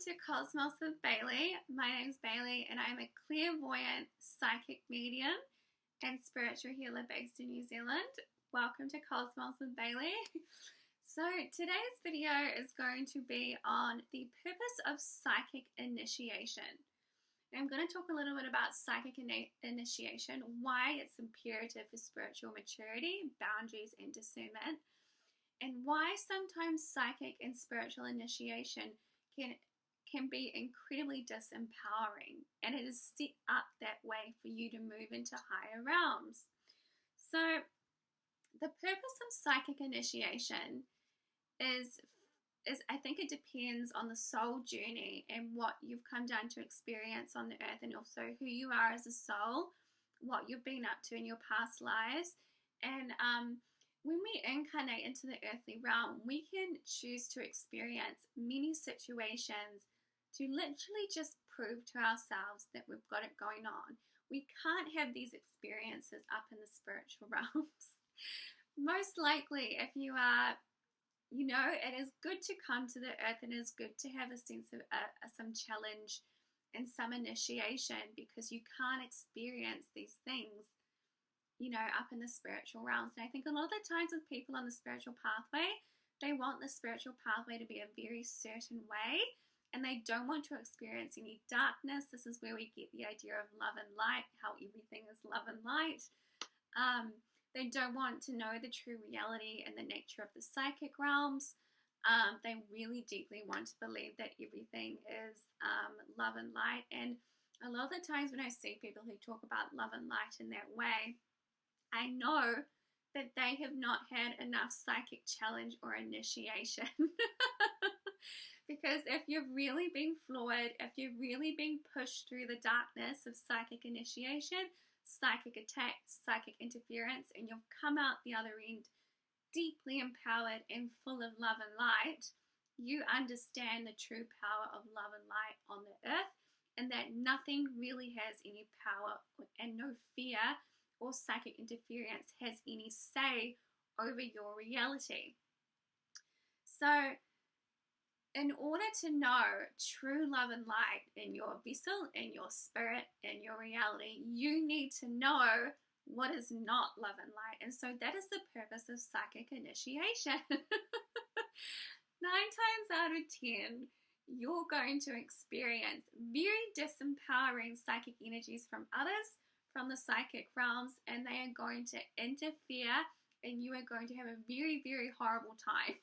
to Cosmos with Bailey. My name's Bailey and I'm a clairvoyant psychic medium and spiritual healer based in New Zealand. Welcome to Cosmos with Bailey. So today's video is going to be on the purpose of psychic initiation. I'm going to talk a little bit about psychic initiation, why it's imperative for spiritual maturity, boundaries, and discernment, and why sometimes psychic and spiritual initiation can be incredibly disempowering, and it is set up that way for you to move into higher realms. So the purpose of psychic initiation is I think it depends on the soul journey and what you've come down to experience on the earth, and also who you are as a soul, what you've been up to in your past lives. And when we incarnate into the earthly realm, we can choose to experience many situations to literally just prove to ourselves that we've got it going on. We can't have these experiences up in the spiritual realms. Most likely, if you are, it is good to come to the earth, and it is good to have a sense of some challenge and some initiation, because you can't experience these things up in the spiritual realms. And I think a lot of the times with people on the spiritual pathway, they want the spiritual pathway to be a very certain way, and they don't want to experience any darkness. This is where we get the idea of love and light, how everything is love and light. They don't want to know the true reality and the nature of the psychic realms. They really deeply want to believe that everything is love and light. And a lot of the times when I see people who talk about love and light in that way, I know that they have not had enough psychic challenge or initiation. Because if you've really been floored, if you've really been pushed through the darkness of psychic initiation, psychic attacks, psychic interference, and you've come out the other end deeply empowered and full of love and light, you understand the true power of love and light on the earth, and that nothing really has any power, and no fear or psychic interference has any say over your reality. So in order to know true love and light in your vessel, in your spirit, in your reality, you need to know what is not love and light. And so that is the purpose of psychic initiation. 9 times out of 10, you're going to experience very disempowering psychic energies from others, from the psychic realms, and they are going to interfere, and you are going to have a very, very horrible time.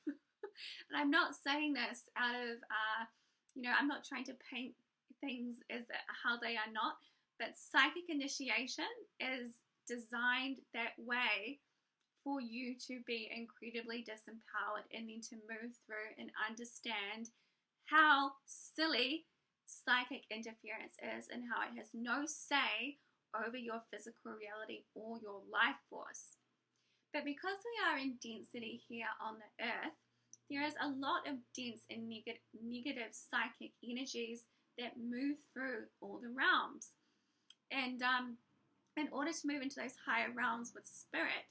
And I'm not saying this out of, I'm not trying to paint things as how they are not, but psychic initiation is designed that way for you to be incredibly disempowered, and then to move through and understand how silly psychic interference is, and how it has no say over your physical reality or your life force. But because we are in density here on the earth, there is a lot of dense and negative psychic energies that move through all the realms. And in order to move into those higher realms with spirit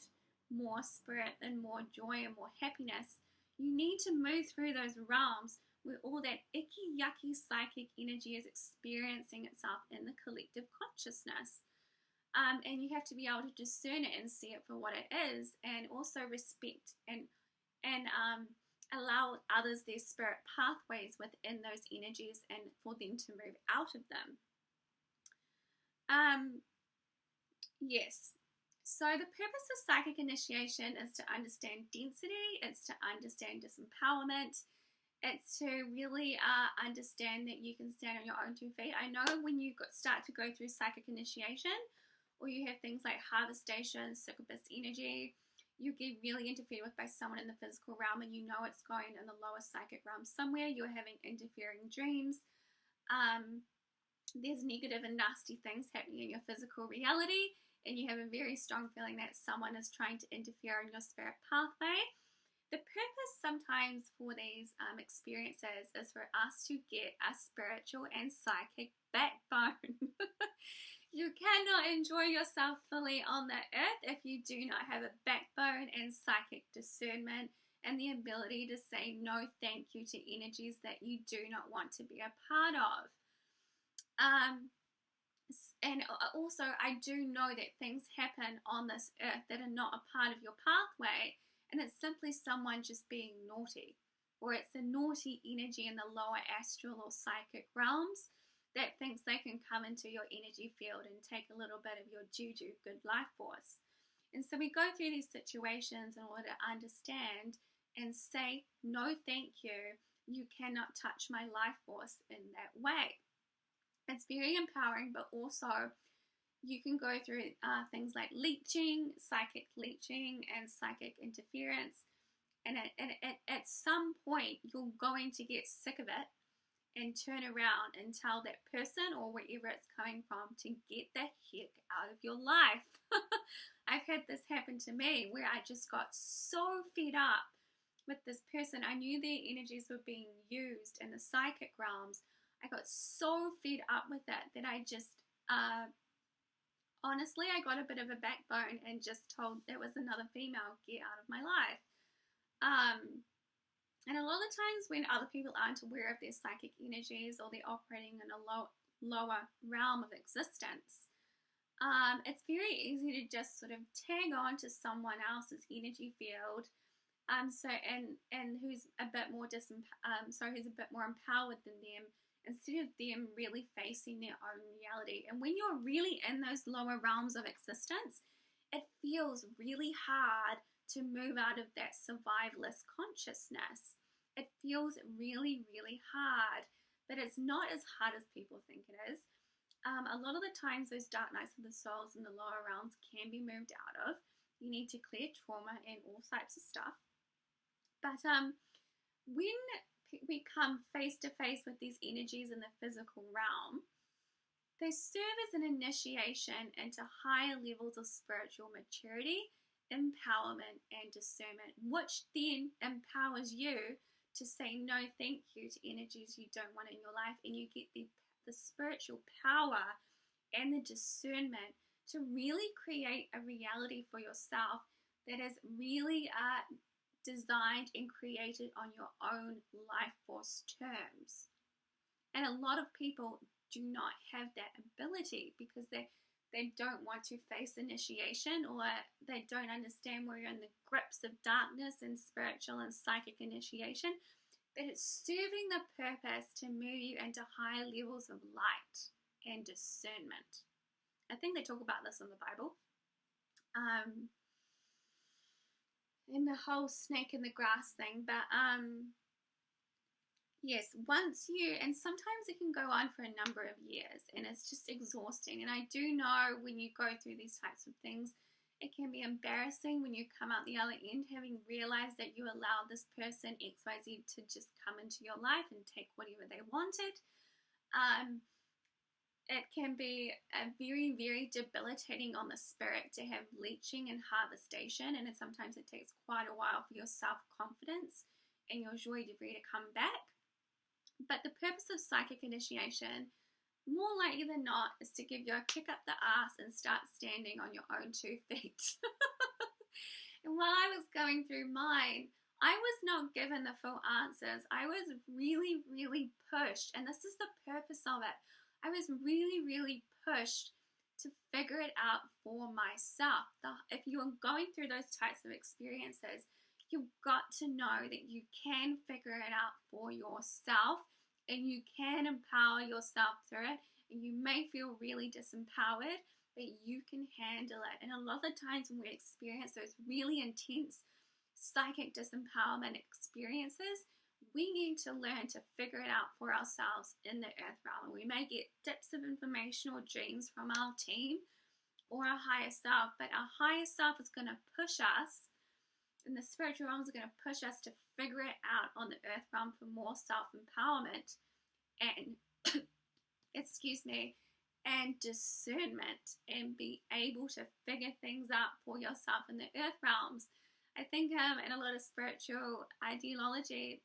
and more joy and more happiness, you need to move through those realms where all that icky, yucky psychic energy is experiencing itself in the collective consciousness. And you have to be able to discern it and see it for what it is, and also respect and allow others their spirit pathways within those energies, and for them to move out of them. Yes. So the purpose of psychic initiation is to understand density, it's to understand disempowerment, it's to really understand that you can stand on your own 2 feet. I know when you start to go through psychic initiation, or you have things like harvestation, succubus energy, you get really interfered with by someone in the physical realm, and you know it's going in the lower psychic realm somewhere. You're having interfering dreams. There's negative and nasty things happening in your physical reality, and you have a very strong feeling that someone is trying to interfere in your spirit pathway. The purpose sometimes for these experiences is for us to get a spiritual and psychic backbone. You cannot enjoy yourself fully on the earth if you do not have a backbone and psychic discernment and the ability to say no thank you to energies that you do not want to be a part of. And also, I do know that things happen on this earth that are not a part of your pathway, and it's simply someone just being naughty, or it's a naughty energy in the lower astral or psychic realms that thinks they can come into your energy field and take a little bit of your juju, good life force. And so we go through these situations in order to understand and say, no, thank you. You cannot touch my life force in that way. It's very empowering, but also you can go through things like leeching, psychic leeching, and psychic interference. And at some point, you're going to get sick of it and turn around and tell that person or wherever it's coming from to get the heck out of your life. I've had this happen to me where I just got so fed up with this person. I knew their energies were being used in the psychic realms. I got so fed up with it that I just, honestly, I got a bit of a backbone and just told there was another female, get out of my life. And a lot of times when other people aren't aware of their psychic energies or they're operating in a lower realm of existence, it's very easy to just sort of tag on to someone else's energy field, and who's a bit more who's a bit more empowered than them, instead of them really facing their own reality. And when you're really in those lower realms of existence, it feels really hard to move out of that survivalist consciousness. It feels really, really hard, but it's not as hard as people think it is. A lot of the times those dark nights of the souls in the lower realms can be moved out of. You need to clear trauma and all types of stuff. But when we come face to face with these energies in the physical realm, they serve as an initiation into higher levels of spiritual maturity, empowerment, and discernment, which then empowers you to say no thank you to energies you don't want in your life, and you get the spiritual power and the discernment to really create a reality for yourself that is really designed and created on your own life force terms. And a lot of people do not have that ability because they don't want to face initiation, or they don't understand where you're in the grips of darkness and spiritual and psychic initiation, but it's serving the purpose to move you into higher levels of light and discernment. I think they talk about this in the Bible. In the whole snake in the grass thing, but yes, and sometimes it can go on for a number of years, and it's just exhausting. And I do know when you go through these types of things, it can be embarrassing when you come out the other end having realized that you allowed this person XYZ to just come into your life and take whatever they wanted. It can be very, very debilitating on the spirit to have leeching and harvestation, and sometimes it takes quite a while for your self-confidence and your joie de vivre to come back. But the purpose of psychic initiation, more likely than not, is to give you a kick up the ass and start standing on your own 2 feet. And while I was going through mine, I was not given the full answers. I was really, really pushed, and this is the purpose of it. I was really, really pushed to figure it out for myself. If you are going through those types of experiences, you've got to know that you can figure it out for yourself, and you can empower yourself through it. And you may feel really disempowered, but you can handle it. And a lot of the times when we experience those really intense psychic disempowerment experiences, we need to learn to figure it out for ourselves in the earth realm. We may get tips of information or dreams from our team or our higher self, but our higher self is going to push us, and the spiritual realms are going to push us to figure it out on the earth realm for more self-empowerment and and discernment, and be able to figure things out for yourself in the earth realms. I think in a lot of spiritual ideology,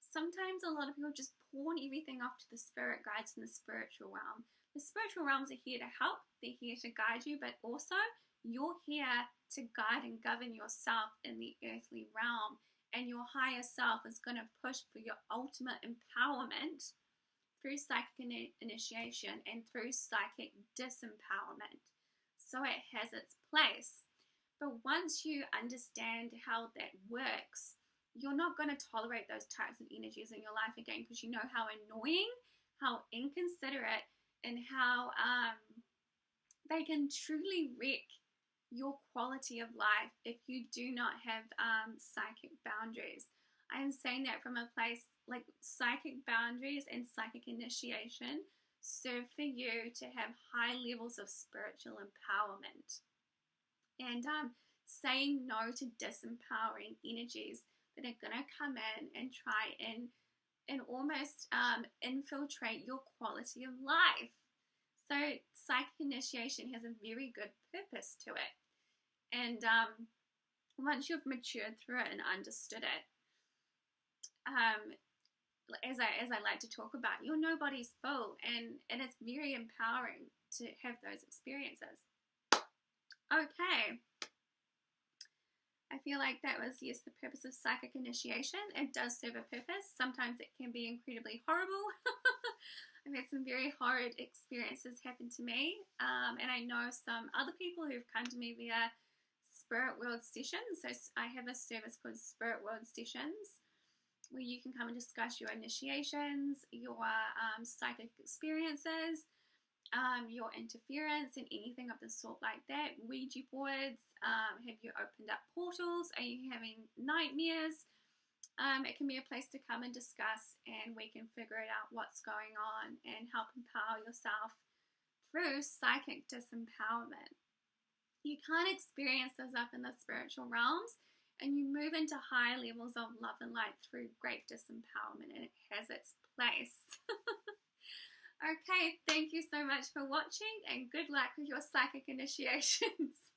sometimes a lot of people just pawn everything off to the spirit guides in the spiritual realm. The spiritual realms are here to help, they're here to guide you, but also you're here to guide and govern yourself in the earthly realm. and your higher self is going to push for your ultimate empowerment through psychic initiation and through psychic disempowerment. So it has its place. But once you understand how that works, you're not going to tolerate those types of energies in your life again, because you know how annoying, how inconsiderate, and how they can truly wreck your quality of life if you do not have psychic boundaries. I am saying that from a place like psychic boundaries and psychic initiation serve for you to have high levels of spiritual empowerment. And saying no to disempowering energies that are going to come in and try and almost infiltrate your quality of life. So psychic initiation has a very good purpose to it. And once you've matured through it and understood it, as I like to talk about, you're nobody's fool, and it's very empowering to have those experiences. Okay. I feel like that was, yes, the purpose of psychic initiation. It does serve a purpose. Sometimes it can be incredibly horrible. I've had some very horrid experiences happen to me. And I know some other people who've come to me via Spirit World Sessions. So I have a service called Spirit World Sessions, where you can come and discuss your initiations, your psychic experiences, your interference and anything of the sort like that. Ouija boards, have you opened up portals? Are you having nightmares? It can be a place to come and discuss, and we can figure it out what's going on and help empower yourself through psychic disempowerment. You can't experience this up in the spiritual realms, and you move into higher levels of love and light through great disempowerment, and it has its place. Okay, thank you so much for watching, and good luck with your psychic initiations.